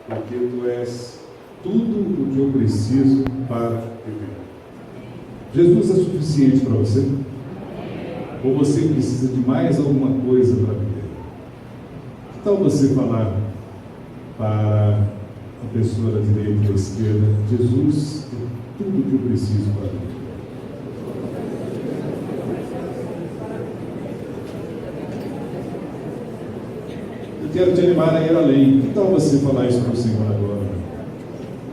Porque tu és tudo o que eu preciso para viver. Jesus é suficiente para você? Ou você precisa de mais alguma coisa para viver? Que tal você falar para a pessoa da direita e da esquerda: Jesus é tudo o que eu preciso para viver? Eu quero te animar a ir além. Que tal você falar isso para o Senhor agora?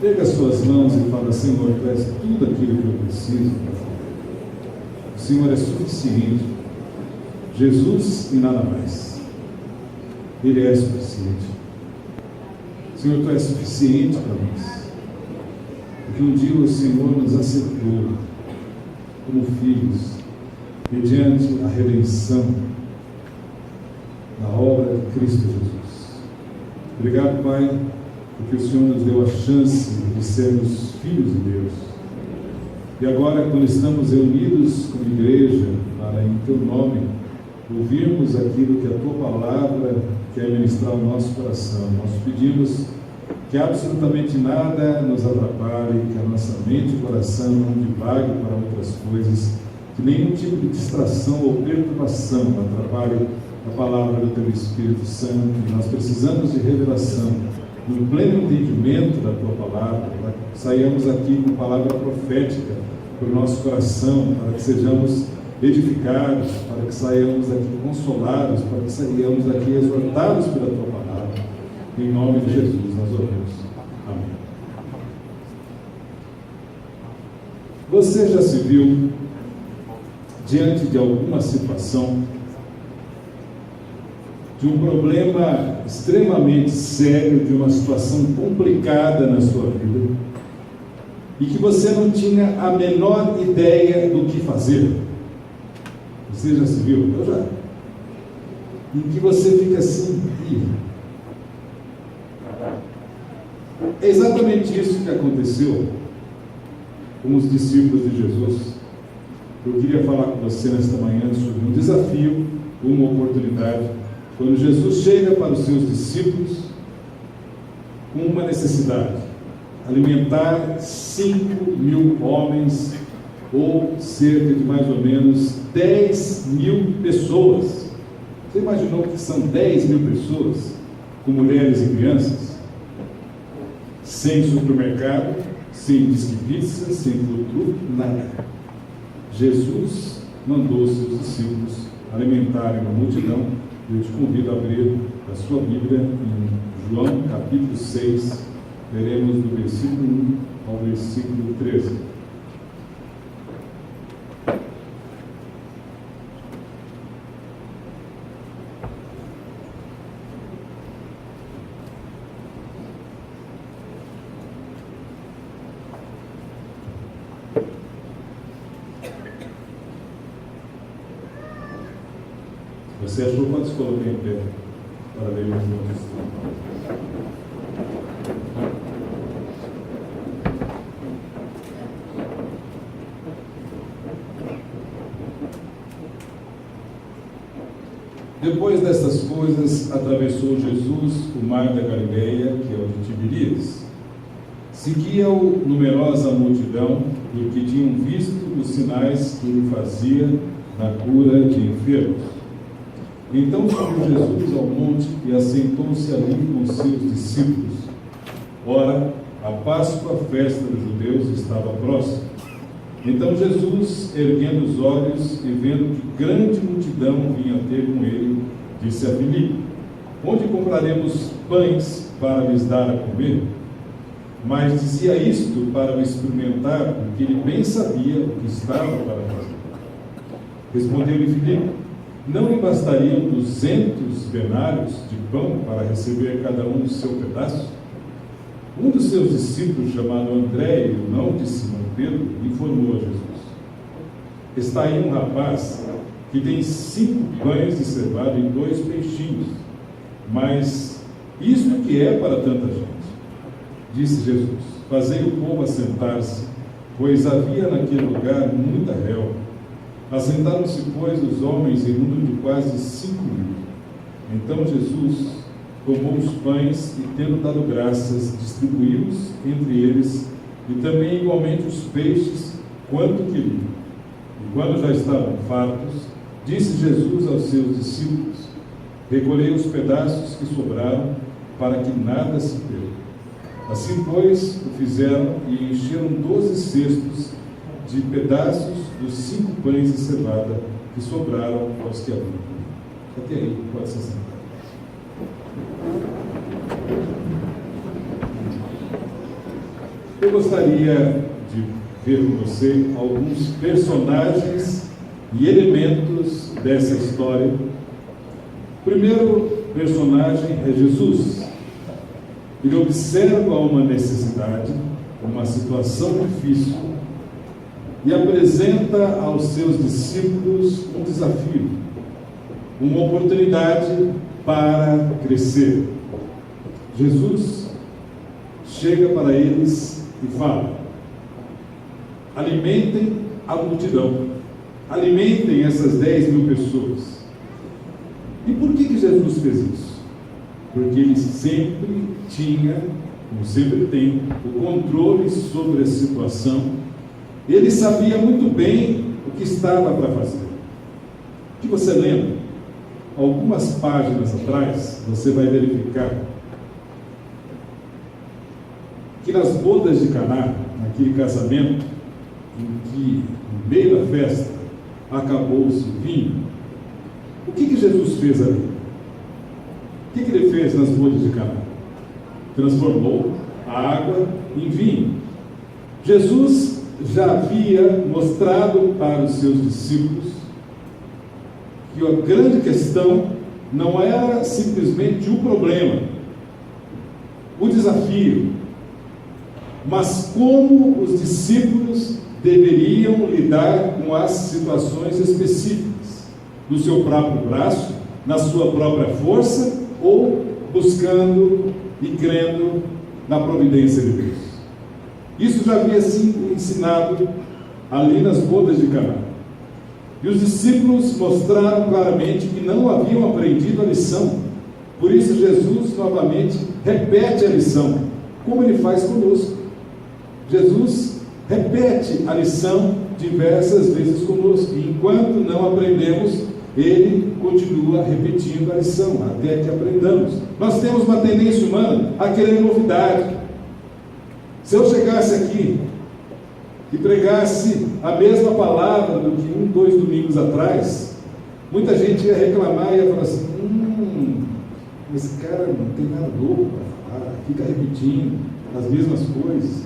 Pega as suas mãos e fala: Senhor, tu és tudo aquilo que eu preciso para viver. O Senhor é suficiente. Jesus e nada mais. Ele é suficiente. Senhor, tu és suficiente para nós. Porque um dia o Senhor nos aceitou como filhos, mediante a redenção da obra de Cristo Jesus. Obrigado, Pai, porque o Senhor nos deu a chance de sermos filhos de Deus. E agora, quando estamos reunidos como igreja, para em Teu nome ouvirmos aquilo que a Tua Palavra quer ministrar ao nosso coração, nós pedimos que absolutamente nada nos atrapalhe, que a nossa mente e coração não divague para outras coisas, que nenhum tipo de distração ou perturbação atrapalhe a palavra do Teu Espírito Santo. Nós precisamos de revelação, no pleno entendimento da Tua Palavra, para que saiamos aqui com palavra profética para o nosso coração, para que sejamos edificados, para que saiamos daqui consolados, para que saiamos daqui exortados pela Tua Palavra. Em nome de Jesus nós oramos. Amém. Você já se viu diante de alguma situação, de um problema extremamente sério, de uma situação complicada na sua vida, e que você não tinha a menor ideia do que fazer? Você já se viu? Eu já. Em que você fica assim, é exatamente isso que aconteceu com os discípulos de Jesus. Eu queria falar com você nesta manhã sobre um desafio, uma oportunidade, quando Jesus chega para os seus discípulos com uma necessidade: alimentar 5.000 homens, ou cerca de mais ou menos 10.000 pessoas. Você imaginou que são 10.000 pessoas, com mulheres e crianças? Sem supermercado, sem disque-pizza, sem truque, nada. Jesus mandou os seus discípulos alimentarem uma multidão. Eu te convido a abrir a sua Bíblia em João capítulo 6, veremos do versículo 1 ao versículo 13. Você achou quantos coloquei em pé para lermos juntos? Depois destas coisas, atravessou Jesus o mar da Galileia, que é o de Tiberíades. Seguia-o numerosa multidão, porque tinham visto os sinais que ele fazia na cura de enfermos. Então subiu Jesus ao monte e assentou-se ali com seus discípulos. Ora, a Páscoa, a festa dos judeus, estava próxima. Então Jesus, erguendo os olhos e vendo que grande multidão vinha ter com ele, disse a Filipe: onde compraremos pães para lhes dar a comer? Mas dizia isto para o experimentar, porque ele bem sabia o que estava para fazer. Respondeu-lhe Filipe: não me bastariam 200 denários de pão para receber cada um o seu pedaço? Um dos seus discípulos, chamado André, irmão de Simão Pedro, informou a Jesus: está aí um rapaz que tem 5 pães de cevada e 2 peixinhos. Mas isto que é para tanta gente? Disse Jesus: fazei o povo assentar-se, pois havia naquele lugar muita relva. Assentaram-se, pois, os homens em número de quase 5.000. Então Jesus tomou os pães e, tendo dado graças, distribuiu-os entre eles, e também igualmente os peixes, quanto queriam. E quando já estavam fartos, disse Jesus aos seus discípulos: recolhei os pedaços que sobraram, para que nada se perca. Assim, pois, o fizeram e encheram 12 cestos de pedaços dos 5 pães de cevada que sobraram aos que haviam. Até aí, pode se sentar. Eu gostaria de ver com você alguns personagens e elementos dessa história. O primeiro personagem é Jesus. Ele observa uma necessidade, uma situação difícil, e apresenta aos seus discípulos um desafio, uma oportunidade para crescer. Jesus chega para eles e fala: alimentem a multidão, alimentem essas 10.000 pessoas. E por que Jesus fez isso? Porque ele sempre tinha, como sempre tem, o controle sobre a situação. Ele sabia muito bem o que estava para fazer. O que você lembra? Algumas páginas atrás, você vai verificar que nas bodas de Caná, naquele casamento, em que no meio da festa acabou-se o vinho, o que Jesus fez ali? O que ele fez nas bodas de Caná? Transformou a água em vinho. Jesus já havia mostrado para os seus discípulos que a grande questão não era simplesmente o problema, o desafio, mas como os discípulos deveriam lidar com as situações específicas, no seu próprio braço, na sua própria força, ou buscando e crendo na providência de Deus. Isso já havia sido ensinado ali nas bodas de Caná. E os discípulos mostraram claramente que não haviam aprendido a lição. Por isso Jesus novamente repete a lição, como ele faz conosco. Jesus repete a lição diversas vezes conosco, e enquanto não aprendemos, ele continua repetindo a lição, até que aprendamos. Nós temos uma tendência humana a querer novidade. Se eu chegasse aqui e pregasse a mesma palavra do que 2 domingos atrás, muita gente ia reclamar e ia falar assim: esse cara não tem nada novo para falar, fica repetindo as mesmas coisas.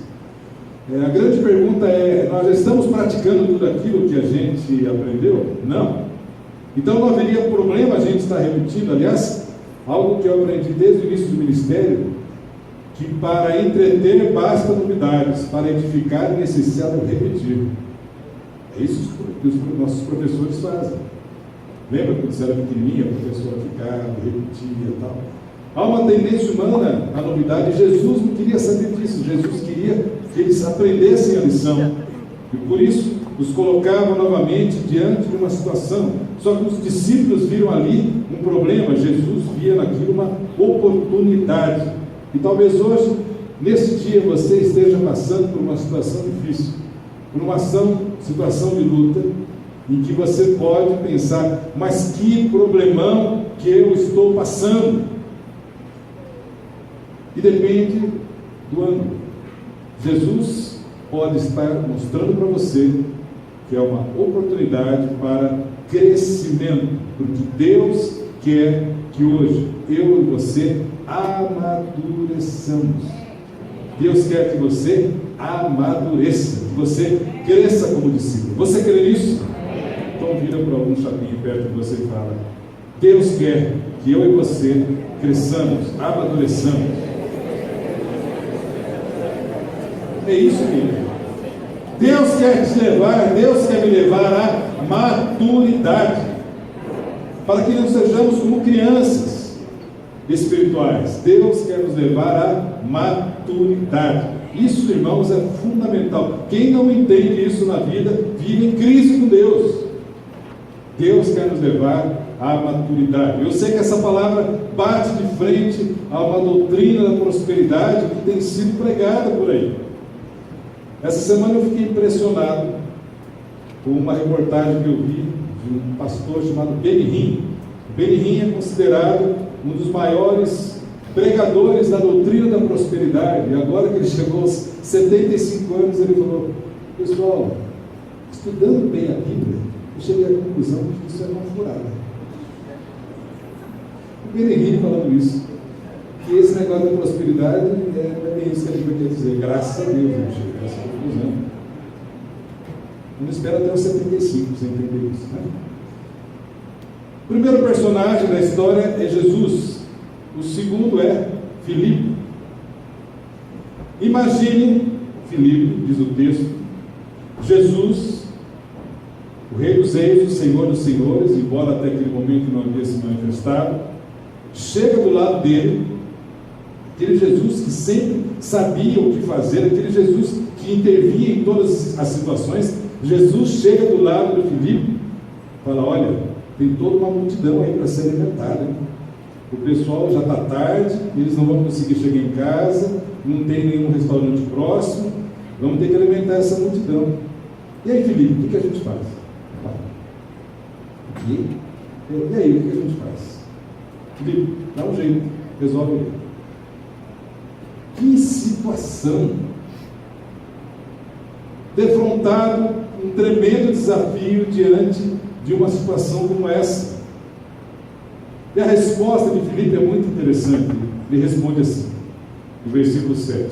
A grande pergunta é: nós já estamos praticando tudo aquilo que a gente aprendeu? Não. Então não haveria problema a gente estar repetindo. Aliás, algo que eu aprendi desde o início do ministério, que para entreter basta novidades, para edificar é necessário repetir. É isso que os nossos professores fazem. Lembra quando você era pequenininha, a professora ficava, repetia e tal. Há uma tendência humana à novidade, e Jesus não queria saber disso. Jesus queria que eles aprendessem a lição, e por isso os colocava novamente diante de uma situação. Só que os discípulos viram ali um problema, Jesus via naquilo uma oportunidade. E talvez hoje, nesse dia, você esteja passando por uma situação difícil, por uma situação de luta, em que você pode pensar: mas que problemão que eu estou passando. E depende do ângulo. Jesus pode estar mostrando para você que é uma oportunidade para crescimento, porque Deus quer que hoje eu e você amadureçamos. Deus quer que você amadureça, que você cresça como discípulo. Você crê nisso? Então vira para algum chapinho perto de você e fala: Deus quer que eu e você cresçamos, amadureçamos. É isso, querido. Deus quer te levar, Deus quer me levar à maturidade. para que não sejamos como crianças espirituais. Deus quer nos levar à maturidade. Isso, irmãos, é fundamental. Quem não entende isso na vida, vive em crise com Deus. Deus quer nos levar à maturidade. Eu sei que essa palavra bate de frente a uma doutrina da prosperidade que tem sido pregada por aí. Essa semana eu fiquei impressionado com uma reportagem que eu vi de um pastor chamado Benny Hinn. Benny Hinn é considerado um dos maiores pregadores da doutrina da prosperidade, e agora que ele chegou aos 75 anos, ele falou: pessoal, estudando bem a Bíblia, eu cheguei à conclusão de que isso é uma furada. O Benny Hinn falando isso, que esse negócio da prosperidade é bem isso que a Bíblia quer dizer. Graças a Deus, eu cheguei a essa conclusão. Não espera até os 75 para você entender isso, né? O primeiro personagem da história é Jesus. O segundo é Filipe. Imagine Filipe, diz o texto, Jesus, o Rei dos Reis, o Senhor dos Senhores, embora até aquele momento não havia se manifestado, chega do lado dele, aquele Jesus que sempre sabia o que fazer, aquele Jesus que intervia em todas as situações. Jesus chega do lado do Filipe e fala: olha, tem toda uma multidão aí para ser alimentada. O pessoal já está tarde, eles não vão conseguir chegar em casa, não tem nenhum restaurante próximo, vamos ter que alimentar essa multidão. E aí, Filipe, o que a gente faz? E aí, o que a gente faz? Filipe, dá um jeito, resolve aí. Que situação! Defrontado um tremendo desafio diante de uma situação como essa. E a resposta de Filipe é muito interessante. Ele responde assim, no versículo 7: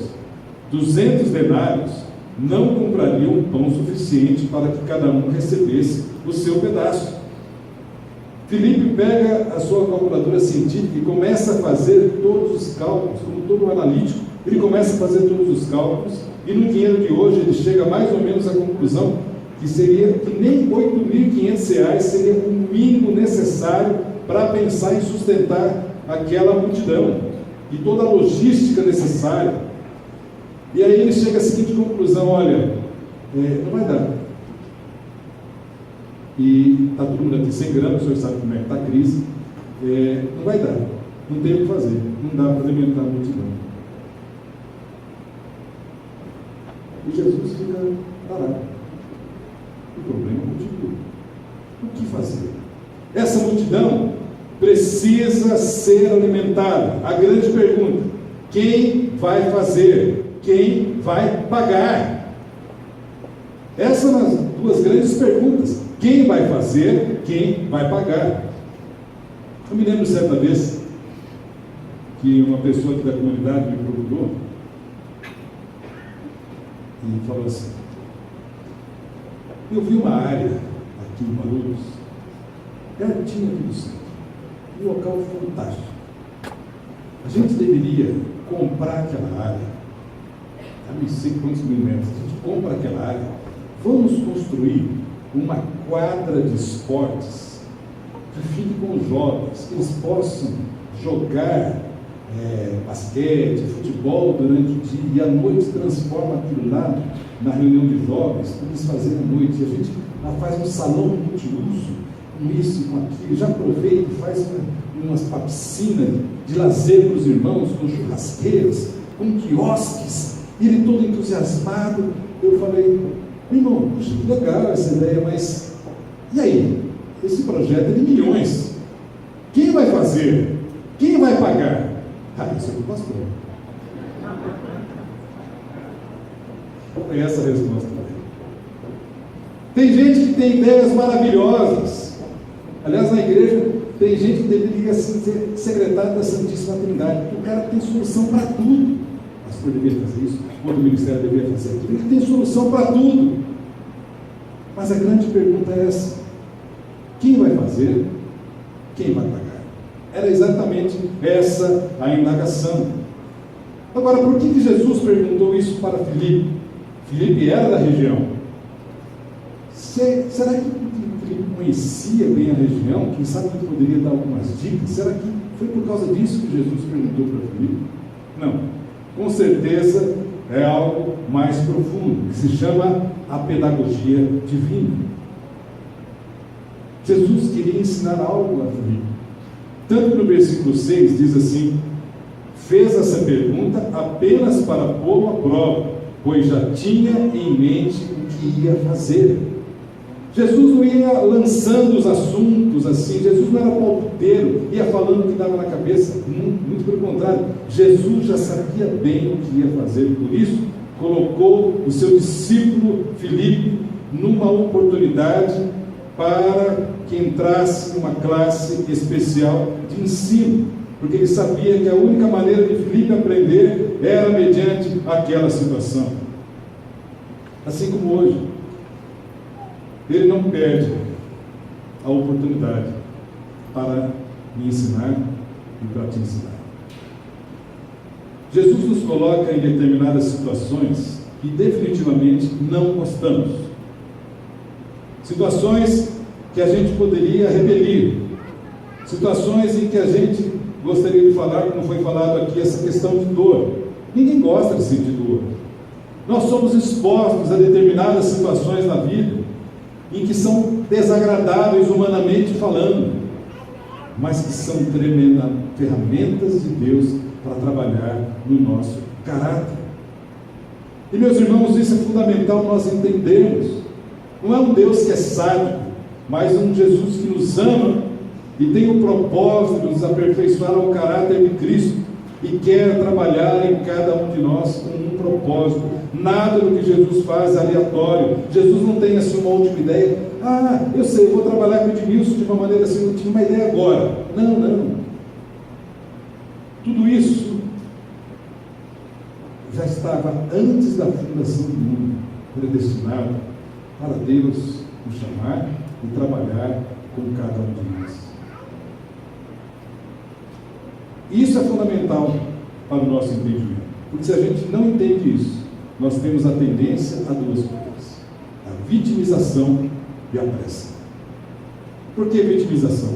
200 denários não comprariam pão suficiente para que cada um recebesse o seu pedaço. Filipe pega a sua calculadora científica e começa a fazer todos os cálculos, como todo analítico. Ele começa a fazer todos os cálculos, e no dinheiro de hoje ele chega mais ou menos à conclusão que seria que nem R$ 8.500 seria o mínimo necessário para pensar em sustentar aquela multidão e toda a logística necessária. E aí ele chega à seguinte conclusão: olha, não vai dar. E está todo mundo aqui sem grana, o senhor sabe como é que está a crise, não vai dar, não tem o que fazer, não dá para alimentar a multidão. E Jesus fica parado. O problema continua. O que fazer? Essa multidão precisa ser alimentada. A grande pergunta: quem vai fazer? Quem vai pagar? Essas são as duas grandes perguntas. Quem vai fazer? Quem vai pagar? Eu me lembro certa vez que uma pessoa aqui da comunidade me procurou e falou assim: eu vi uma área aqui em Guarulhos, pertinho aqui do centro, um local fantástico. A gente deveria comprar aquela área, não sei quantos mil metros, a gente compra aquela área, vamos construir uma quadra de esportes que fique com os jovens, que eles possam jogar basquete, futebol durante o dia, e à noite transforma aquilo lá na reunião de jovens, para eles fazerem à noite. E a gente faz um salão multiuso, com isso, com aquilo, já aproveita e faz uma piscina de lazer para os irmãos, com churrasqueiras, com quiosques, e ele todo entusiasmado. Eu falei: irmão, puxa, que legal essa ideia, mas e aí? Esse projeto é de milhões. Quem vai fazer? Quem vai pagar? Isso é do pastor. É essa a resposta. Tem gente que tem ideias maravilhosas. Aliás, na igreja tem gente que deveria ser secretário da Santíssima Trindade, porque o cara tem solução para tudo. O pastor deveria fazer isso, outro ministério deveria fazer aquilo. Ele tem solução para tudo. Mas a grande pergunta é essa: quem vai fazer? Quem vai pagar? Era exatamente essa a indagação. Agora, por que Jesus perguntou isso para Filipe? Filipe era da região. Será que Filipe conhecia bem a região, quem sabe ele poderia dar algumas dicas. Será que foi por causa disso que Jesus perguntou para Filipe? Não, com certeza é algo mais profundo, que se chama a pedagogia divina. Jesus queria ensinar algo a Filipe. Tanto que no versículo 6 diz assim: fez essa pergunta apenas para pô-lo à prova, pois já tinha em mente o que ia fazer. Jesus não ia lançando os assuntos assim, Jesus não era palpiteiro, ia falando o que dava na cabeça, muito pelo contrário, Jesus já sabia bem o que ia fazer, por isso colocou o seu discípulo Filipe numa oportunidade para que entrasse numa classe especial de ensino, porque ele sabia que a única maneira de Filipe aprender era mediante aquela situação. Assim como hoje, ele não perde a oportunidade para me ensinar e para te ensinar. Jesus nos coloca em determinadas situações que definitivamente não gostamos. Situações que a gente poderia repelir. Situações em que a gente gostaria de falar, como foi falado aqui, essa questão de dor. Ninguém gosta de sentir dor. Nós somos expostos a determinadas situações na vida em que são desagradáveis humanamente falando, mas que são tremendas ferramentas de Deus para trabalhar no nosso caráter. E meus irmãos, isso é fundamental nós entendermos. Não é um Deus que é sádico, mas um Jesus que nos ama e tem o propósito de nos aperfeiçoar ao caráter de Cristo e quer trabalhar em cada um de nós com um propósito. Nada do que Jesus faz é aleatório. Jesus não tem assim uma última ideia. Eu sei, eu vou trabalhar com o Edmilson de uma maneira assim, eu tive uma ideia agora. Não. Tudo isso já estava antes da fundação do mundo, predestinado para Deus nos chamar e trabalhar com cada um de nós. Isso é fundamental para o nosso entendimento, porque se a gente não entende isso, nós temos a tendência a duas coisas: a vitimização e a pressa. Por que vitimização?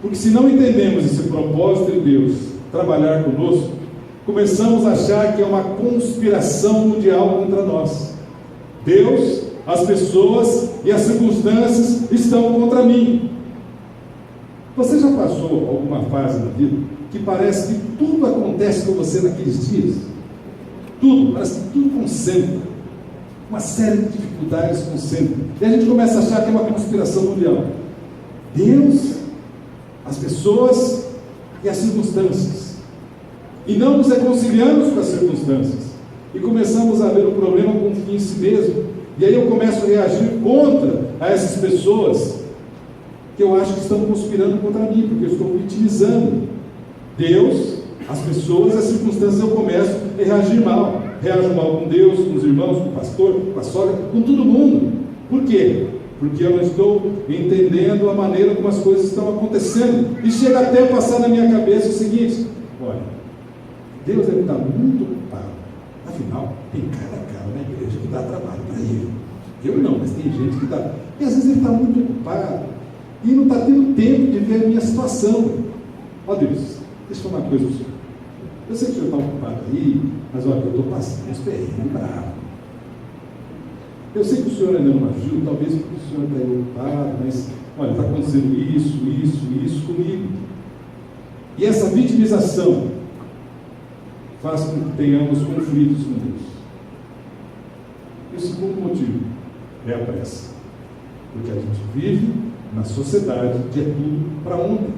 Porque se não entendemos esse propósito de Deus trabalhar conosco, começamos a achar que é uma conspiração mundial contra nós. Deus, as pessoas e as circunstâncias estão contra mim. Você já passou alguma fase na vida que parece que tudo acontece com você naqueles dias? Tudo, parece que tudo concentra. Uma série de dificuldades concentra. E a gente começa a achar que é uma conspiração mundial. Deus, as pessoas e as circunstâncias. E não nos reconciliamos com as circunstâncias. E começamos a ver o problema com fim em si mesmo. E aí eu começo a reagir contra essas pessoas que eu acho que estão conspirando contra mim, porque eu estou vitimizando. Deus, as pessoas, as circunstâncias, eu começo a reagir mal. Reajo mal com Deus, com os irmãos, com o pastor, com a sogra, com todo mundo. Por quê? Porque eu não estou entendendo a maneira como as coisas estão acontecendo. E chega até a passar na minha cabeça o seguinte: olha, Deus deve estar muito ocupado. Afinal, tem cada cara na igreja que dá trabalho para ele. Eu não, mas tem gente que está. E às vezes ele está muito ocupado e não está tendo tempo de ver a minha situação. Ó Deus, deixa eu falar uma coisa para o senhor. Eu sei que o senhor está ocupado aí, mas olha, eu estou passando uns perrengues bravos. Eu sei que o senhor ainda não agiu, talvez porque o senhor está aí ocupado, mas olha, está acontecendo isso comigo. E essa vitimização faz com que tenhamos conflitos com Deus. E o segundo motivo é a pressa. Porque a gente vive na sociedade que é tudo para ontem.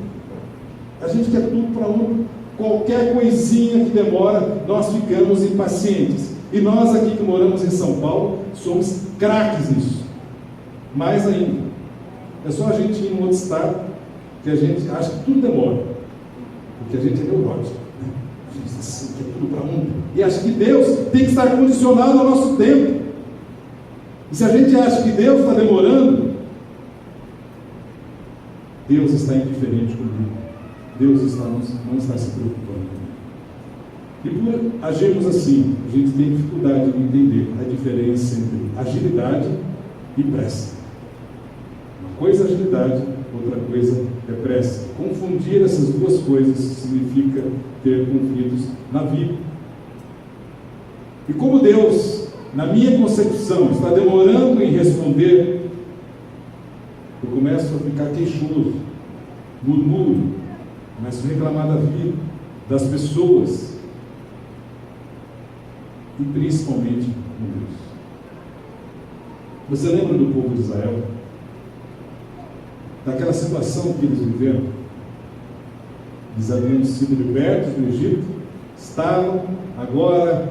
A gente quer tudo para ontem. Qualquer coisinha que demora, nós ficamos impacientes. E nós aqui que moramos em São Paulo, somos craques nisso. Mais ainda. É só a gente ir em outro estado que a gente acha que tudo demora. Porque a gente é neurótico. Né? A gente assim, quer tudo para ontem. E acha que Deus tem que estar condicionado ao nosso tempo. E se a gente acha que Deus está demorando, Deus está indiferente comigo. Deus não está se preocupando. E por agirmos assim, a gente tem dificuldade de entender a diferença entre agilidade e pressa. coisa é agilidade, outra coisa é pressa. Confundir essas duas coisas significa ter conflitos na vida. E como Deus, na minha concepção, está demorando em responder, eu começo a ficar queixoso, murmuro, começo a reclamar da vida, das pessoas e principalmente com Deus. Você lembra do povo de Israel? Daquela situação que eles viveram? Eles haviam sido libertos do Egito, estavam agora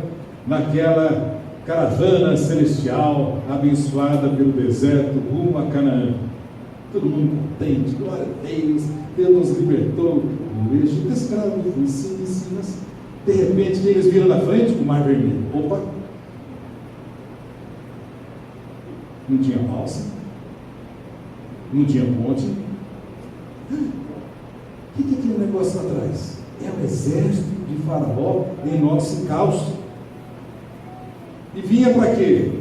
naquela caravana celestial, abençoada pelo deserto, rumo a Canaã. Todo mundo contente, glória a Deus, Deus nos libertou do Egito, escravo, sim, mas de repente eles viram na frente o Mar Vermelho. Opa! Não tinha balsa, não tinha ponte. O que é aquele negócio lá atrás? É o exército de Faraó em nosso encalço. E vinha para quê?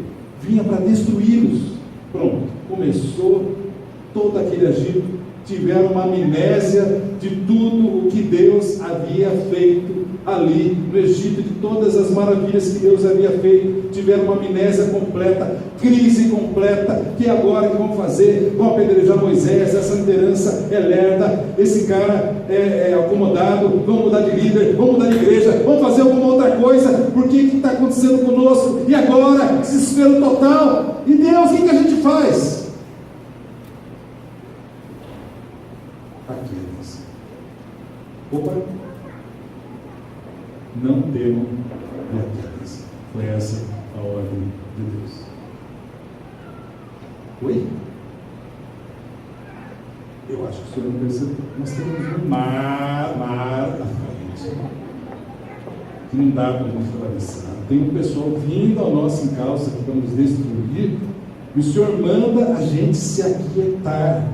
Vinha para destruí-los. Pronto, começou todo aquele agito. Tiveram uma amnésia de tudo o que Deus havia feito ali no Egito, de todas as maravilhas que Deus havia feito. Tiveram uma amnésia completa, crise completa. Que agora que vão fazer? Vão apedrejar Moisés, essa liderança é lerda, esse cara é acomodado, vão mudar de líder, vão mudar de igreja, vão fazer alguma outra coisa. Por que está acontecendo conosco? E agora, desespero total. E Deus, o que a gente faz? Aqueles. Opa! Não temam de aqueles. Foi essa a ordem de Deus. Oi? Eu acho que o senhor não percebeu. Nós temos um mar à frente, que não dá para a gente atravessar. Tem um pessoal vindo ao nosso encalço aqui para nos destruir, e o senhor manda a gente se aquietar.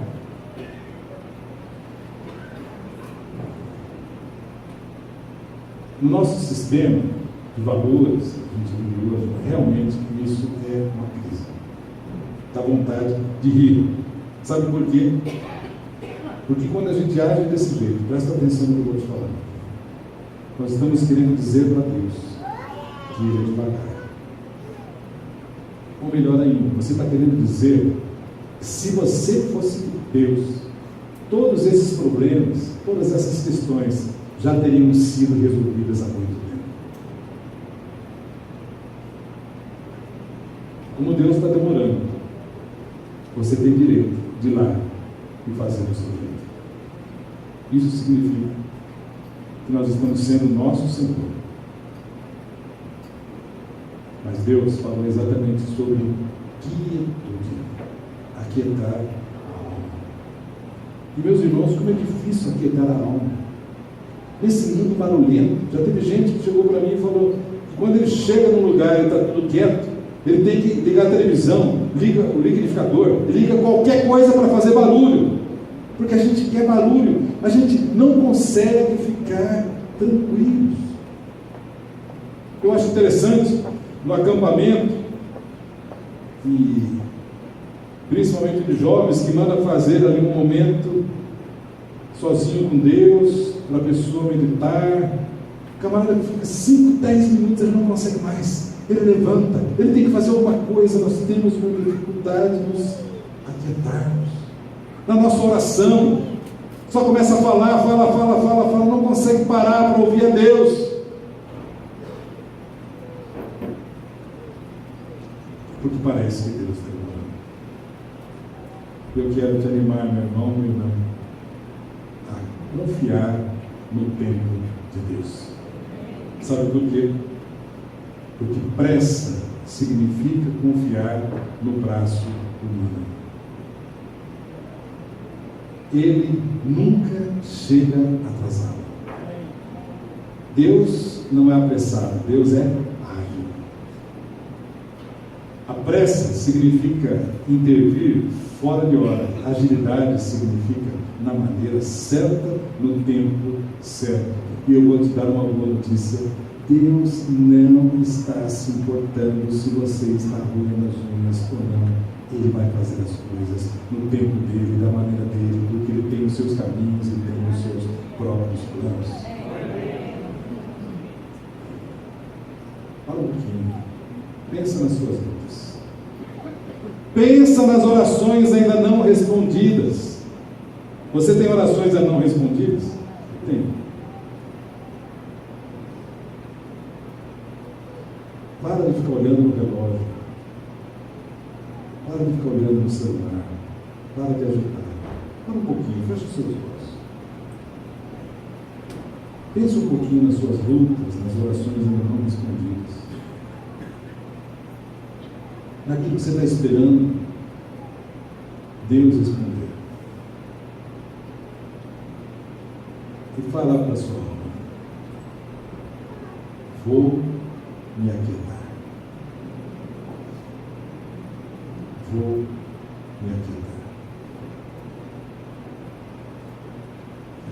No nosso sistema de valores, a gente vive hoje, realmente isso é uma crise. Dá vontade de rir. Sabe por quê? Porque quando a gente age desse jeito, presta atenção no que eu vou te falar, nós estamos querendo dizer para Deus que Ele é devagar. Ou melhor ainda, você está querendo dizer que se você fosse Deus, todos esses problemas, todas essas questões já teriam sido resolvidas há muito tempo. Como Deus está demorando, você tem direito de ir lá e fazer o seu jeito. Isso significa que nós estamos sendo nosso Senhor. Mas Deus falou exatamente sobre quietude, aquietar a alma. E meus irmãos, como é difícil aquietar a alma. Nesse mundo barulhento, já teve gente que chegou para mim e falou que quando ele chega num lugar e está tudo quieto, ele tem que ligar a televisão, liga o liquidificador, liga qualquer coisa para fazer barulho, porque a gente quer barulho, a gente não consegue ficar tranquilos. Eu acho interessante no acampamento, e principalmente de jovens, que mandam fazer ali um momento sozinho com Deus, para a pessoa meditar. O camarada que fica 5, 10 minutos, ele não consegue mais, ele levanta, ele tem que fazer alguma coisa. Nós temos uma dificuldade de nos aquietarmos. Na nossa oração, só começa a falar, fala, não consegue parar para ouvir a Deus. Porque parece que Deus está demorando. Eu quero te animar, meu irmão, minha irmã, a confiar no tempo de Deus. Sabe por quê? Porque pressa significa confiar no braço humano. Ele nunca chega atrasado. Deus não é apressado, Deus é ágil. A pressa significa intervir fora de hora. Agilidade significa na maneira certa, no tempo certo. E eu vou te dar uma boa notícia: Deus não está se importando se você está roendo as unhas ou não. Ele vai fazer as coisas no tempo dele, da maneira dele, porque Ele tem os seus caminhos e tem os seus próprios planos. Para um pouquinho. Pensa nas suas lutas. Pensa nas orações ainda não respondidas. Você tem orações ainda não respondidas? Tem. Para de ficar olhando no relógio. Para de ficar olhando no celular. Para de agitar. Para um pouquinho, fecha os seus olhos. Pense um pouquinho nas suas lutas, nas orações ainda não respondidas. Naquilo que você está esperando Deus responder. E falar para a sua alma: vou me aquietar. Vou me aquietar.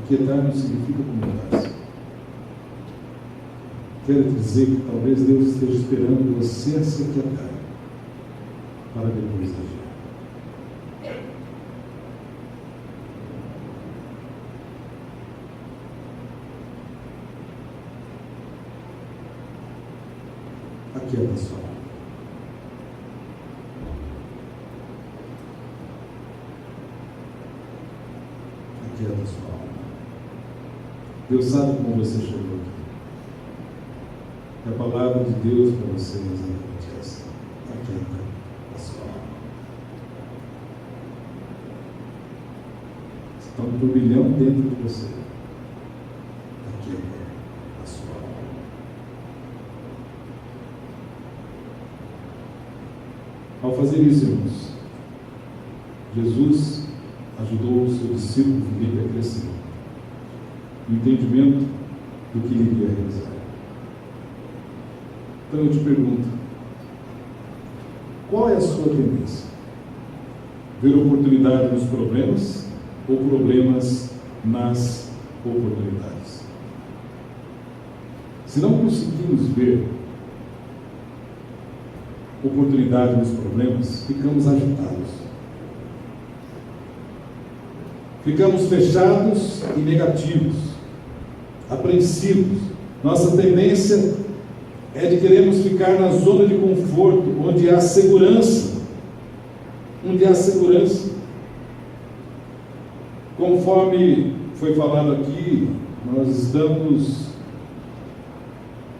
Aquietar não significa acomodar-se. Quero dizer que talvez Deus esteja esperando você a se aquietar para depois agir. Aquieta sua alma. Aquieta sua alma. Deus sabe como você chegou aqui. A palavra de Deus para você é exatamente essa. Aquieta a sua alma. Está um turbilhão dentro de você. Aquieta a sua alma. Ao fazer isso, irmãos, Jesus ajudou o seu discípulo Filipe a crescer no entendimento do que ele iria realizar. Então eu te pergunto, qual é a sua tendência? Ver oportunidade nos problemas ou problemas nas oportunidades? Se não conseguimos ver oportunidade nos problemas, ficamos agitados. Ficamos fechados e negativos, apreensivos. Nossa tendência é de queremos ficar na zona de conforto, onde há segurança. Onde há segurança. Conforme foi falado aqui, nós estamos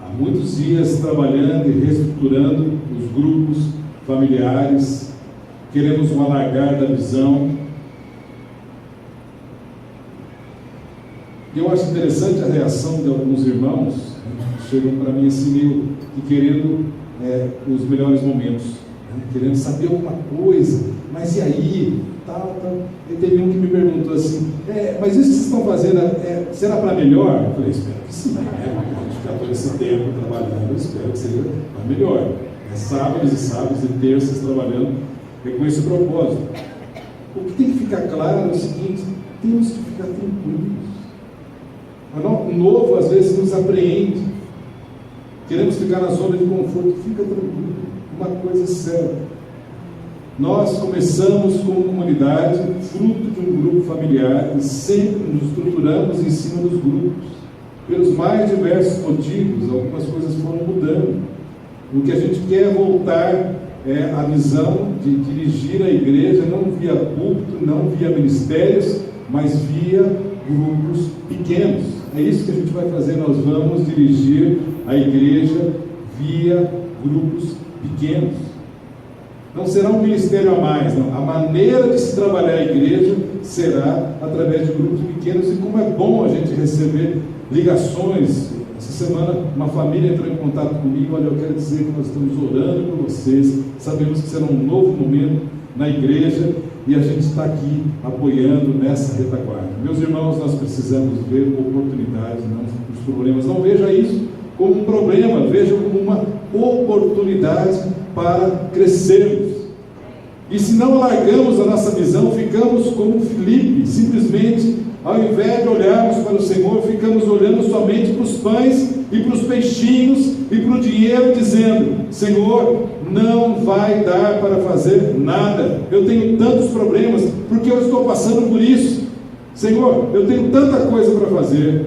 há muitos dias trabalhando e reestruturando os grupos familiares. Queremos um alargar da visão. Eu acho interessante a reação de alguns irmãos, que chegam para mim assim, meio que querendo os melhores momentos, querendo saber alguma coisa, mas e aí? Tal. E teve um que me perguntou assim, mas isso que vocês estão fazendo, será para melhor? Eu falei, espero que sim, a gente ficar todo esse tempo trabalhando, eu espero que seja para melhor. Sábados e terças trabalhando com esse propósito. O que tem que ficar claro é o seguinte: temos que ficar tranquilos. O novo às vezes nos apreende. Queremos ficar na zona de conforto. Fica tranquilo. Uma coisa é certa: nós começamos como comunidade, fruto de um grupo familiar, e sempre nos estruturamos em cima dos grupos. Pelos mais diversos motivos, algumas coisas foram mudando. O que a gente quer é voltar a visão de dirigir a igreja, não via púlpito, não via ministérios, mas via grupos pequenos. É isso que a gente vai fazer, nós vamos dirigir a igreja via grupos pequenos. Não será um ministério a mais, não. A maneira de se trabalhar a igreja será através de grupos pequenos, e como é bom a gente receber ligações. Essa semana uma família entrou em contato comigo: olha, eu quero dizer que nós estamos orando por vocês, sabemos que será um novo momento na igreja, e a gente está aqui apoiando nessa retaguarda. Meus irmãos, nós precisamos ver oportunidades, não os problemas. Não veja isso como um problema, veja como uma oportunidade para crescermos. E se não alargamos a nossa visão, ficamos como Filipe, simplesmente, ao invés de olharmos para o Senhor, ficamos olhando somente para os pães e para os peixinhos e para o dinheiro, dizendo: Senhor, não vai dar para fazer nada, eu tenho tantos problemas, porque eu estou passando por isso. Senhor, eu tenho tanta coisa para fazer.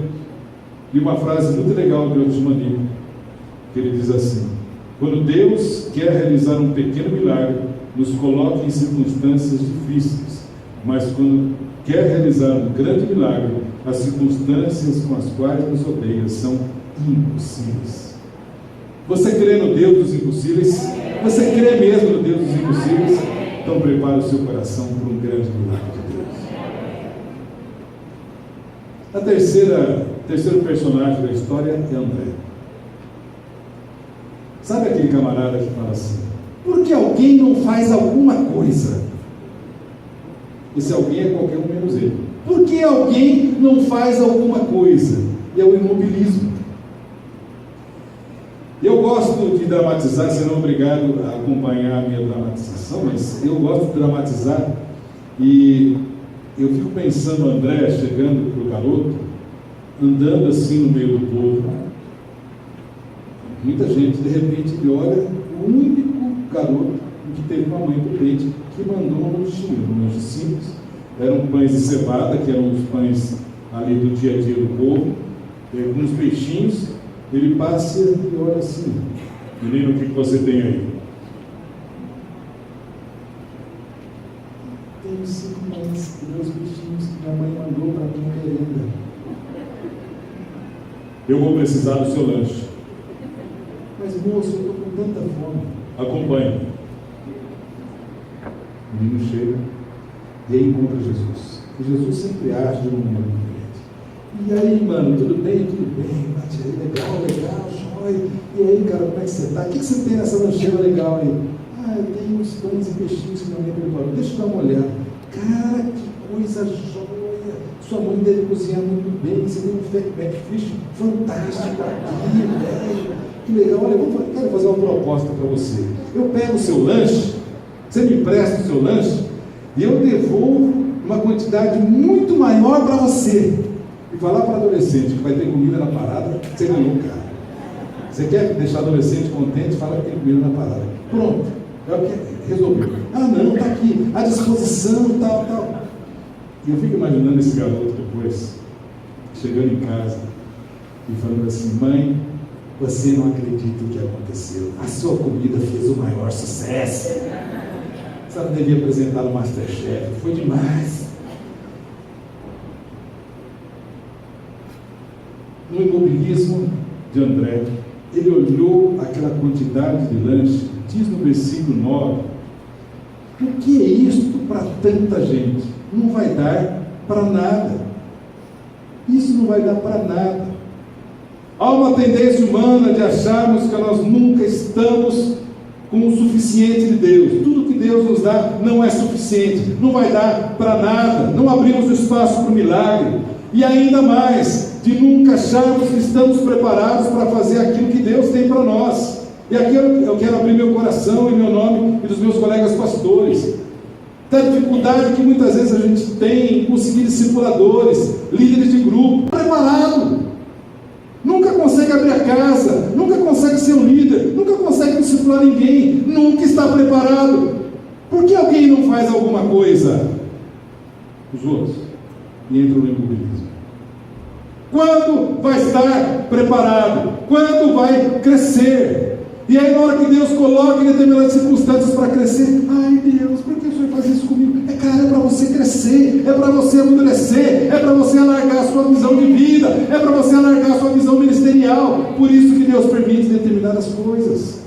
E uma frase muito legal do Otmani, que ele diz assim: quando Deus quer realizar um pequeno milagre, nos coloca em circunstâncias difíceis, mas quando quer realizar um grande milagre, as circunstâncias com as quais nos rodeia são impossíveis. Você crê no Deus dos impossíveis? Você crê mesmo no Deus dos impossíveis? Então prepare o seu coração para um grande milagre de Deus. Terceiro personagem da história é André. Sabe aquele camarada que fala assim: por que alguém não faz alguma coisa? Esse alguém é qualquer um menos ele. Por que alguém não faz alguma coisa? E é o imobilismo. Eu gosto de dramatizar, você não é obrigado a acompanhar a minha dramatização, mas eu gosto de dramatizar, e eu fico pensando André chegando para o garoto, andando assim no meio do povo, muita gente, de repente ele olha o único garoto que teve uma mãe prudente, que mandou um lanche simples, eram pães de cevada, que eram os pães ali do dia a dia do povo, alguns peixinhos. Ele passa e olha assim: menino, o que você tem aí? Tenho 5 pães e 2 peixinhos que minha mãe mandou para minha merenda. Eu vou precisar do seu lanche. Mas moço, eu estou com tanta fome. Acompanhe. O menino chega e aí encontra Jesus. E Jesus sempre age de uma maneira diferente. E aí, mano, tudo bem? Tudo bem, bate aí, legal, joia. E aí, cara, como é que você está? O que você tem nessa lancheira legal aí? Ah, eu tenho uns pães e peixinhos que minha mãe preparou. Deixa eu dar uma olhada. Cara, que coisa joia! Sua mãe deve cozinhar muito bem. Você tem um backfish fantástico aqui, velho. Que legal. Olha, quero fazer uma proposta para você. Eu pego o seu lanche, você me empresta o seu lanche, e eu devolvo uma quantidade muito maior para você. E falar para adolescente que vai ter comida na parada, você ganhou, cara. Você quer deixar adolescente contente? Fala que tem comida na parada. Pronto. É o que resolveu. Ah, não, está aqui, à disposição, tal. E eu fico imaginando esse garoto depois, chegando em casa e falando assim: mãe, você não acredita o que aconteceu. A sua comida fez o maior sucesso. Você não devia apresentar no Masterchef. Foi demais. No imobilismo de André, ele olhou aquela quantidade de lanche, diz no versículo 9: o que é isto para tanta gente? Não vai dar para nada. Isso não vai dar para nada. Há uma tendência humana de acharmos que nós nunca estamos com o suficiente de Deus. Tudo que Deus nos dá não é suficiente, não vai dar para nada. Não abrimos espaço para o milagre. E ainda mais, de nunca acharmos que estamos preparados para fazer aquilo que Deus tem para nós. E aqui eu quero abrir meu coração em meu nome e dos meus colegas pastores. Da dificuldade que muitas vezes a gente tem em conseguir discipuladores, líderes de grupo, preparado. Nunca consegue abrir a casa, nunca consegue ser um líder, nunca consegue discipular ninguém, nunca está preparado. Por que alguém não faz alguma coisa? Os outros. E entram no imobilismo. Quando vai estar preparado? Quando vai crescer? E aí, na hora que Deus coloca em determinadas circunstâncias para crescer, ai Deus, por que o Senhor faz isso comigo? É para você crescer, é para você amadurecer, é para você alargar a sua visão de vida, é para você alargar a sua visão ministerial. Por isso que Deus permite determinadas coisas.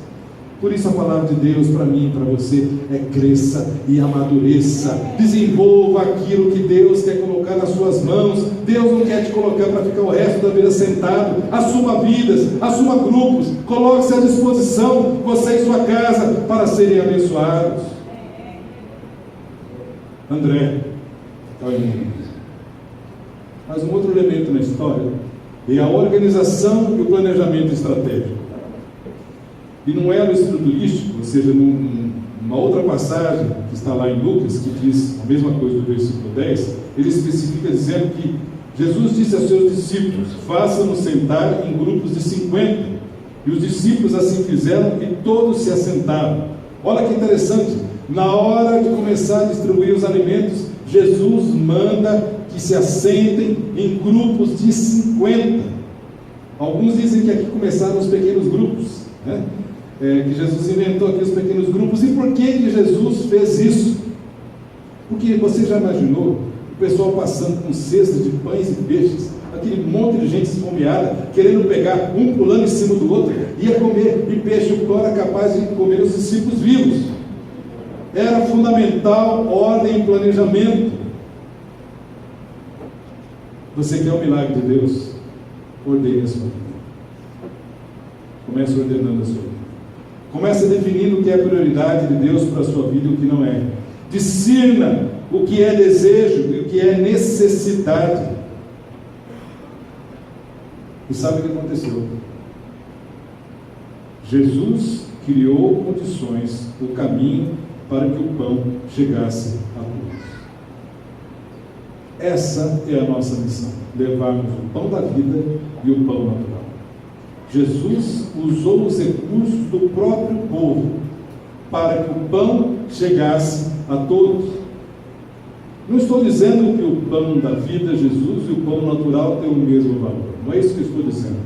Por isso a palavra de Deus para mim e para você é: cresça e amadureça, desenvolva aquilo que Deus quer colocar nas suas mãos. Deus não quer te colocar para ficar o resto da vida sentado. Assuma vidas, assuma grupos, coloque-se à disposição, você e sua casa, para serem abençoados. André, mas um outro elemento na história é a organização e o planejamento estratégico. E não é no estudo turístico, ou seja, numa outra passagem que está lá em Lucas, que diz a mesma coisa do versículo 10, ele especifica dizendo Jesus disse a seus discípulos: façam-nos sentar em grupos de 50. E os discípulos assim fizeram e todos se assentaram. Olha que interessante, na hora de começar a distribuir os alimentos, Jesus manda que se assentem em grupos de 50. Alguns dizem que aqui começaram os pequenos grupos, né? Que Jesus inventou aqui os pequenos grupos. E por que Jesus fez isso? Porque você já imaginou o pessoal passando com cestas de pães e peixes, aquele monte de gente esfomeada, querendo pegar, um pulando em cima do outro, ia comer, e peixe o pão era capaz de comer os discípulos vivos. Era fundamental ordem e planejamento. Você quer o milagre de Deus? Ordene a sua vida. Comece ordenando a sua vida. Comece definindo o que é prioridade de Deus para a sua vida e o que não é. Discirna o que é desejo e o que é necessidade. E sabe o que aconteceu? Jesus criou condições, o caminho para que o pão chegasse a todos. Essa é a nossa missão: levarmos o pão da vida e o pão natural. Jesus usou os recursos do próprio povo para que o pão chegasse a todos. Não estou dizendo que o pão da vida, Jesus, e o pão natural têm o mesmo valor. Não é isso que eu estou dizendo.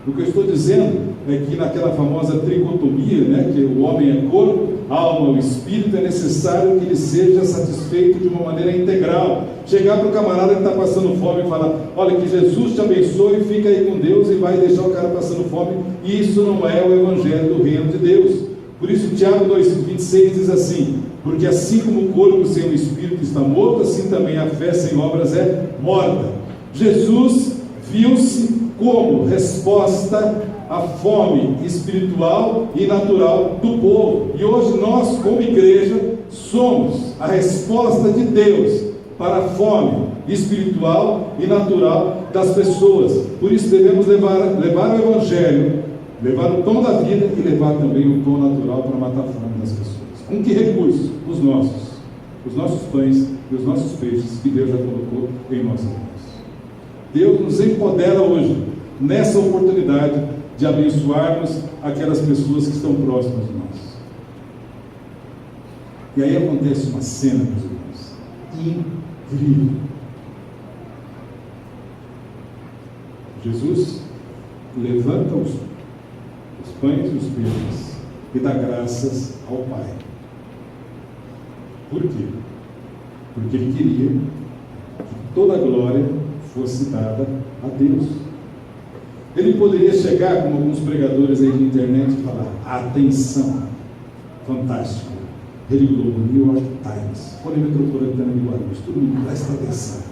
O que eu estou dizendo é que naquela famosa tricotomia, né, que o homem é corpo, alma ou espírito, é necessário que ele seja satisfeito de uma maneira integral. Chegar para o camarada que está passando fome e falar: olha, que Jesus te abençoe, fica aí com Deus, e vai deixar o cara passando fome. Isso não é o evangelho do reino de Deus. Por isso Tiago 2,26 diz assim: porque assim como o corpo sem o espírito está morto, assim também a fé sem obras é morta. Jesus viu-se como resposta à fome espiritual e natural do povo. E hoje nós, como igreja, somos a resposta de Deus para a fome espiritual e natural das pessoas. Por isso devemos levar o evangelho, levar o pão da vida e levar também o pão natural para matar a fome das pessoas. Com que recursos? Os nossos pães e os nossos peixes que Deus já colocou em nossas mãos. Deus nos empodera hoje, nessa oportunidade de abençoarmos aquelas pessoas que estão próximas de nós. E aí acontece uma cena, meus irmãos, incrível. Jesus levanta os pães e os peixes e dá graças ao Pai. Por quê? Porque ele queria que toda a glória fosse dada a Deus. Ele poderia chegar, como alguns pregadores aí na internet, e falar: atenção, fantástico, Rede Globo, New York Times, Folha Metropolitana de Guarulhos, todo mundo presta atenção.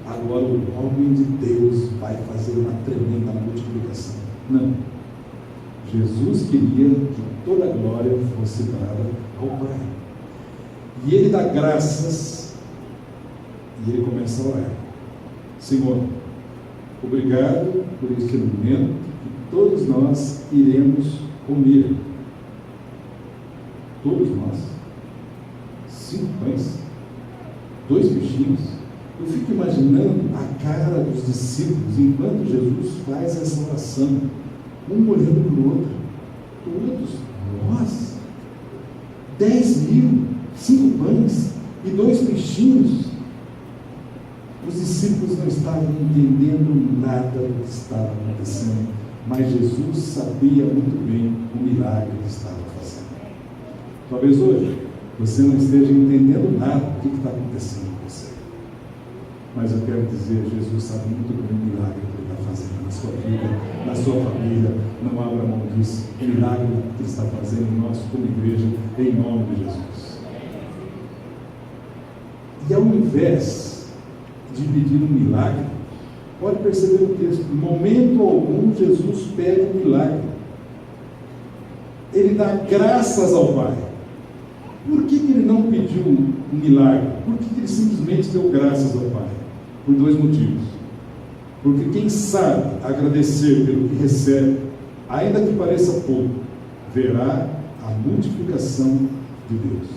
Agora o homem de Deus vai fazer uma tremenda multiplicação. Não. Jesus queria que toda a glória fosse dada ao Pai. E ele dá graças e ele começa a orar: Senhor, obrigado por este alimento que todos nós iremos comer. Todos nós. 5 pães, 2 peixinhos. Eu fico imaginando a cara dos discípulos enquanto Jesus faz essa oração, um olhando para o outro. Todos nós. 10.000, 5 pães e 2 peixinhos. Os discípulos não estavam entendendo nada do que estava acontecendo, mas Jesus sabia muito bem o milagre que estava fazendo. Talvez hoje você não esteja entendendo nada do que está acontecendo com você, mas eu quero dizer, Jesus sabe muito bem o milagre que ele está fazendo na sua vida, na sua família. Não abra mão disso. O milagre que ele está fazendo em nós como igreja, em nome de Jesus. E ao invés de pedir um milagre, pode perceber o texto, em momento algum Jesus pede um milagre. Ele dá graças ao Pai. Por que ele não pediu um milagre? Por que ele simplesmente deu graças ao Pai? Por 2 motivos. Porque quem sabe agradecer pelo que recebe, ainda que pareça pouco, verá a multiplicação de Deus.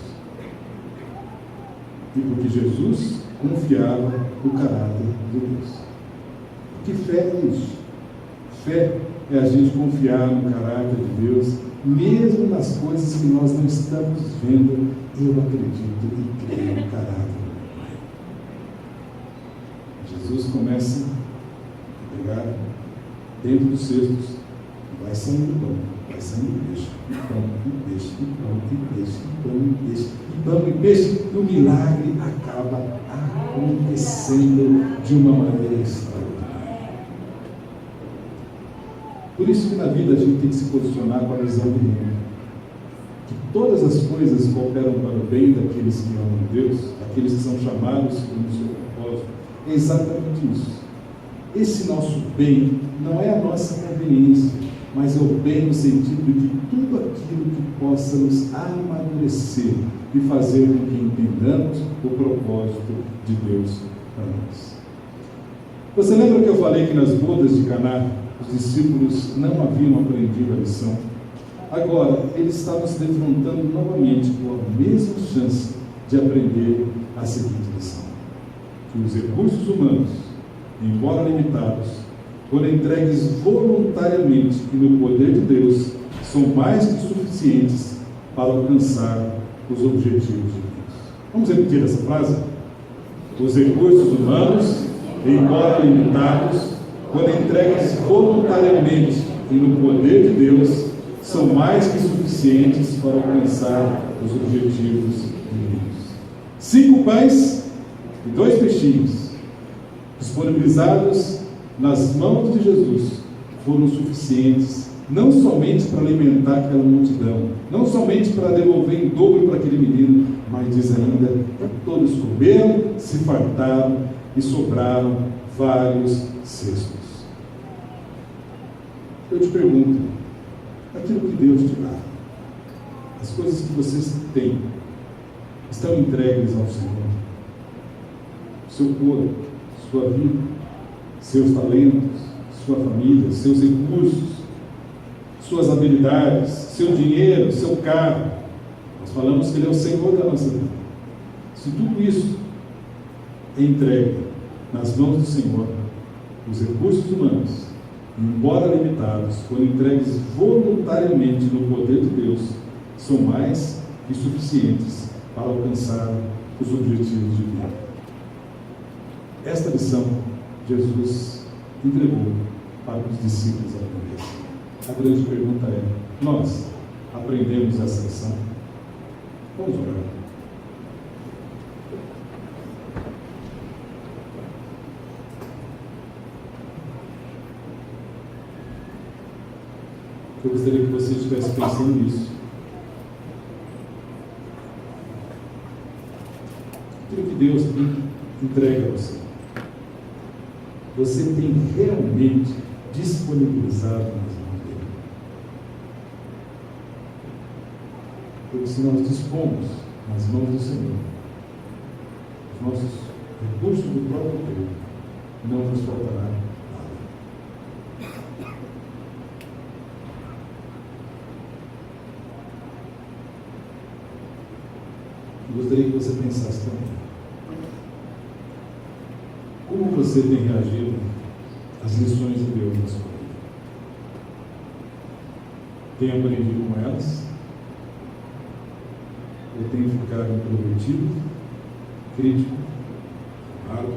E porque Jesus confiava no caráter de Deus. Porque fé é isso. Fé é a gente confiar no caráter de Deus, mesmo nas coisas que nós não estamos vendo. Eu acredito e creio no caráter do Pai. Jesus começa a pegar dentro dos cestos, vai saindo pão, vai saindo peixe, e pão, e peixe, e pão, e peixe, e pão, e peixe, e pão, e peixe, e o milagre acaba acontecendo de uma maneira extraordinária. Por isso que na vida a gente tem que se posicionar com a visão do reino. Que todas as coisas cooperam para o bem daqueles que amam Deus, daqueles que são chamados segundo o seu propósito. É exatamente isso. Esse nosso bem não é a nossa conveniência, mas é o bem no sentido de tudo aquilo que possa nos amadurecer e fazer com que entendamos o propósito de Deus para nós. Você lembra que eu falei que nas bodas de Caná os discípulos não haviam aprendido a lição? Agora, eles estavam se defrontando novamente com a mesma chance de aprender a seguinte lição: que os recursos humanos, embora limitados, quando entregues voluntariamente e no poder de Deus, são mais que suficientes para alcançar os objetivos de Deus. Vamos repetir essa frase? Os recursos humanos, embora limitados, quando entregues voluntariamente e no poder de Deus, são mais que suficientes para alcançar os objetivos de Deus. 5 pães e 2 peixinhos, disponibilizados nas mãos de Jesus, foram suficientes não somente para alimentar aquela multidão, não somente para devolver em dobro para aquele menino, mas diz ainda que todos comeram, se fartaram e sobraram vários cestos. Eu te pergunto, aquilo que Deus te dá, as coisas que vocês têm, estão entregues ao Senhor? Seu corpo, sua vida, seus talentos, sua família, seus recursos, suas habilidades, seu dinheiro, seu carro. Nós falamos que Ele é o Senhor da nossa vida. Se tudo isso é entregue nas mãos do Senhor, os recursos humanos, embora limitados, quando entregues voluntariamente no poder de Deus, são mais que suficientes para alcançar os objetivos de vida. Esta lição Jesus entregou para os discípulos aprenderem. A grande pergunta é: nós aprendemos essa lição? Vamos orar. Eu gostaria que você estivesse pensando nisso. Aquilo que Deus entrega a você, você tem realmente disponibilizado nas mãos dele? Porque se nós dispomos nas mãos do Senhor, os nossos recursos do próprio Deus, não nos faltará nada. Eu gostaria que você pensasse também. Como você tem reagido às lições de Deus na sua vida? Tem aprendido com elas? Ou tem ficado intrometido, crítico, amargo,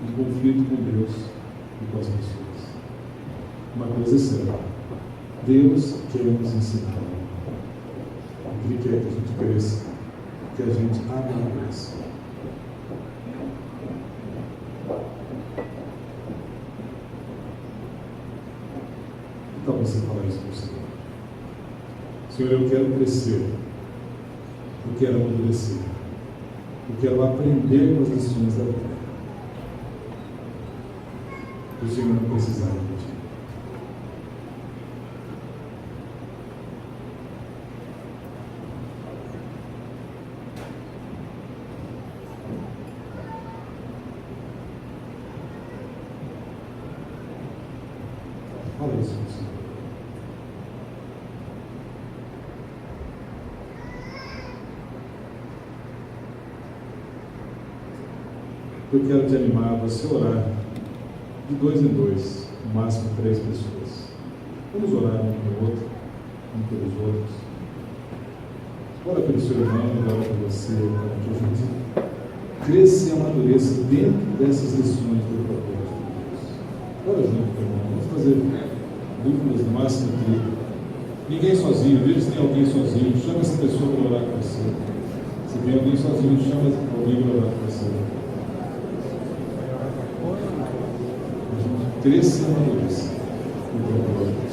em conflito com Deus e com as pessoas? Uma coisa é certa: Deus quer nos ensinar. Ele quer que a gente cresça, que a gente amadureça. Então você fala isso para o Senhor: Senhor, eu quero crescer, eu quero amadurecer, eu quero aprender com as lições da vida. O Senhor não precisava de ti. Fala isso para o Senhor. Eu quero te animar a você orar de 2 em 2, no máximo 3 pessoas. Vamos orar um pelo outro, um pelos outros. Ora pelo seu irmão, ora por você, para que a gente cresça e amadureça dentro dessas lições do propósito de Deus. Ora junto, meu irmão. Vamos fazer duplas, no máximo 30. Ninguém sozinho, veja se tem alguém sozinho, chama essa pessoa para orar com você. Se tem alguém sozinho, chama alguém para orar com você. Cresça e amadureça no propósito de Deus.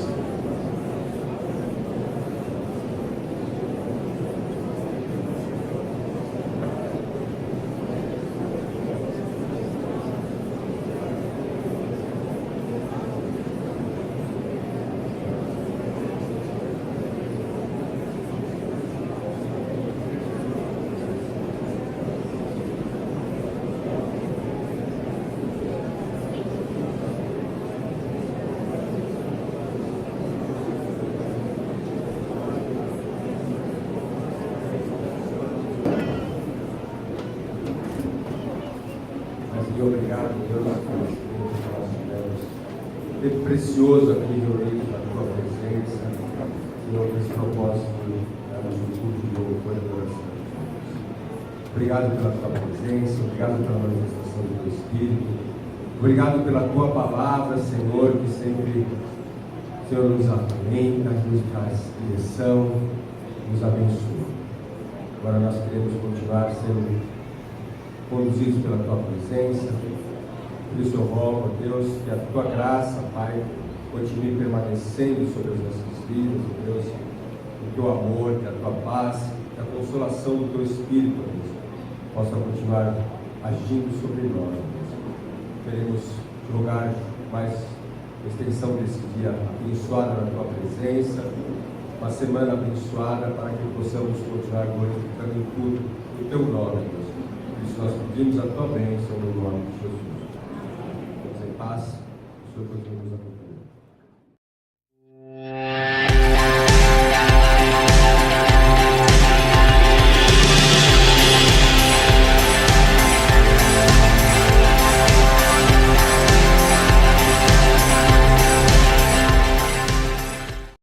Obrigado, Deus, por esse tempo que nós tivemos. Tempo precioso aqui reunidos na tua presença. Senhor, com esse propósito de darmos um culto de louvor e adoração. Obrigado pela tua presença, obrigado pela manifestação do teu Espírito. Obrigado pela tua palavra, Senhor, que sempre, Senhor, nos alimenta, nos traz direção, nos abençoa. Agora nós queremos continuar sendo conduzidos pela tua presença. Por isso eu rogo, ó Deus, que a tua graça, Pai, continue permanecendo sobre as nossas vidas, ó Deus, o teu amor, que a tua paz, que a consolação do teu Espírito, ó Deus, possa continuar agindo sobre nós, ó Deus. Queremos te rogar mais extensão desse dia abençoado na tua presença, uma semana abençoada, para que possamos continuar glorificando em tudo o teu nome, Deus. Por isso nós pedimos a tua bênção no nome de Jesus. Em paz, o Senhor continue nos acompanhando.